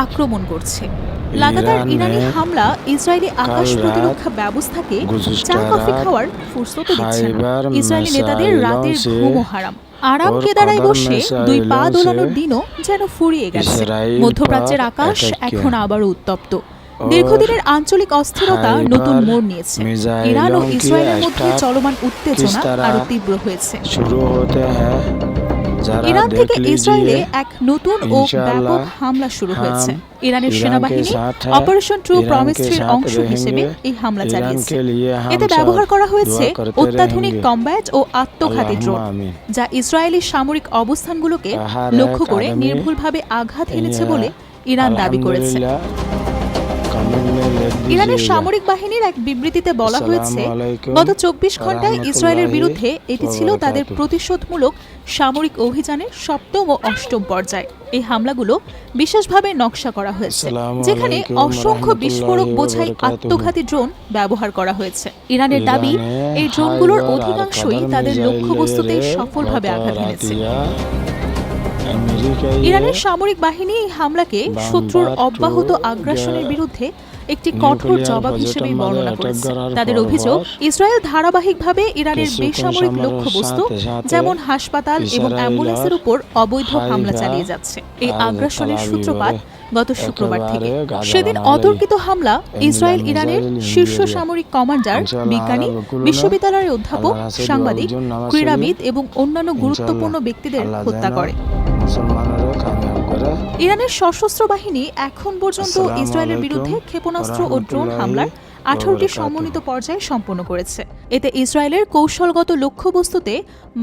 আক্রমণ করছে। লাগাতার ইরানি হামলা ইসরায়েলি আকাশ প্রতিরক্ষা ব্যবস্থাকে চা কফি খাওয়ার ফুরসতও দিচ্ছে না। ইসরায়েলি নেতাদের রাতের ঘুমও হারাম। আরাম কেদারায় বসে দুই পা দোলানোর দিনও যেন ফুরিয়ে গেছে। মধ্যপ্রাচ্যের আকাশ এখন আবারও উত্তপ্ত। দীর্ঘদিনের আঞ্চলিক অস্থিরতা নতুন মোড় নিয়েছে। ইরান ও ইসরায়েলের মধ্যে চলমান উত্তেজনা আরো তীব্র হয়েছে। ইরান থেকে ইসরায়েলে এক নতুন ও ব্যাপক হামলা শুরু হয়েছে। ইরানের সেনাবাহিনী অপারেশন ট্রু প্রমিস-3 অংশ হিসেবে এই হামলা চালিয়েছে। এতে ব্যবহার করা হয়েছে অত্যাধুনিক কমব্যাট ও আত্মঘাতী ড্রোন, যা ইসরায়েলি সামরিক অবস্থানগুলোকে লক্ষ্য করে নির্ভুলভাবে আঘাত হেনেছে বলে ইরান দাবি করেছে। ইরানের সামরিক বাহিনীর এক বিবৃতিতে বলা হয়েছে, গত ২৪ ঘণ্টায় ইসরায়েলের বিরুদ্ধে এটি ছিল তাদের প্রতিশোধমূলক সামরিক অভিযানের ৭ম ও ৮ম পর্যায়। এই হামলাগুলো বিশেষভাবে নকশা করা হয়েছে, যেখানে অসংখ্য বিস্ফোরক বোঝাই আত্মঘাতী ড্রোন ব্যবহার করা হয়েছে। ইরানের দাবি, এই ড্রোনগুলোর অধিকাংশই তাদের লক্ষ্যবস্তুতে সফলভাবে আঘাত হেনেছে। ইরানের সামরিক বাহিনী এই হামলাকে শত্রুর অব্যাহত আগ্রাসনের বিরুদ্ধে একটি কঠোর জবাব হিসেবে বর্ণনা করেছে। তাদের অভিযোগ, ইসরায়েল ধারাবাহিকভাবে ইরানের বেসামরিক লক্ষ্যবস্তু যেমন হাসপাতাল এবং অ্যাম্বুলেন্সের উপর অবৈধ হামলা চালিয়ে যাচ্ছে। এই আগ্রাসনের সূত্রপাত গত শুক্রবার থেকে। সেদিন অতর্কিত হামলা ইসরায়েল ইরানের শীর্ষ সামরিক কমান্ডার, বিজ্ঞানী, বিশ্ববিদ্যালয়ের অধ্যাপক, সাংবাদিক, ক্রীড়াবিদ এবং অন্যান্য গুরুত্বপূর্ণ ব্যক্তিদের হত্যা করে। ইরানের সশস্ত্র বাহিনী এখন পর্যন্ত ইসরায়েলের বিরুদ্ধে ক্ষেপণাস্ত্র ও ড্রোন হামলার 18টি সমন্বিত পর্যায়ে সম্পন্ন করেছে। এতে ইসরায়েলের কৌশলগত লক্ষ্যবস্তুতে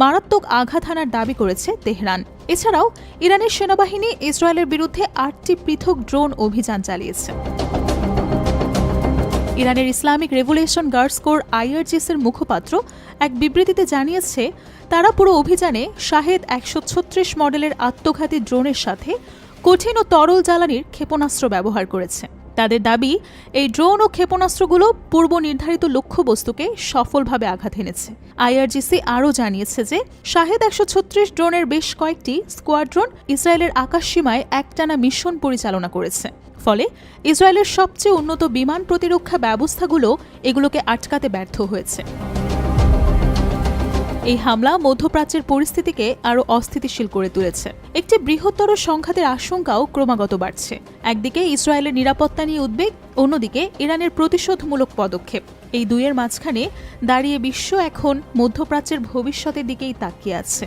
মারাত্মক আঘাত হানার দাবি করেছে তেহরান। এছাড়াও ইরানের সেনাবাহিনী ইসরায়েলের বিরুদ্ধে 8টি পৃথক ড্রোন অভিযান চালিয়েছে। ইরানের ইসলামিক রেভলিউশন গার্ডস কোর IRGC-র মুখপাত্র এক বিবৃতিতে জানিয়েছে, তারা পুরো অভিযানে শাহেদ 136 মডেলের আত্মঘাতী ড্রোনের সাথে কঠিন ও তরল জ্বালানির ক্ষেপণাস্ত্র ব্যবহার করেছে। তাদের দাবি, এই ড্রোন ও ক্ষেপণাস্ত্রগুলো পূর্ব নির্ধারিত লক্ষ্যবস্তুকে সফলভাবে আঘাত হেনেছে। IRGC আরও জানিয়েছে যে শাহেদ 136 ড্রোনের বেশ কয়েকটি স্কোয়াড্রন ইসরায়েলের আকাশসীমায় একটানা মিশন পরিচালনা করেছে। ফলে ইসরায়েলের সবচেয়ে উন্নত বিমান প্রতিরক্ষা ব্যবস্থাগুলো এগুলোকে আটকাতে ব্যর্থ হয়েছে। এই হামলা মধ্যপ্রাচ্যের পরিস্থিতিকে আরও অস্থিতিশীল করে তুলেছে। একটি বৃহত্তর সংঘাতের আশঙ্কাও ক্রমাগত বাড়ছে। একদিকে ইসরায়েলের নিরাপত্তা নিয়ে উদ্বেগ, অন্যদিকে ইরানের প্রতিশোধমূলক পদক্ষেপ। এই দুইয়ের মাঝখানে দাঁড়িয়ে বিশ্ব এখন মধ্যপ্রাচ্যের ভবিষ্যতের দিকেই তাকিয়ে আছে।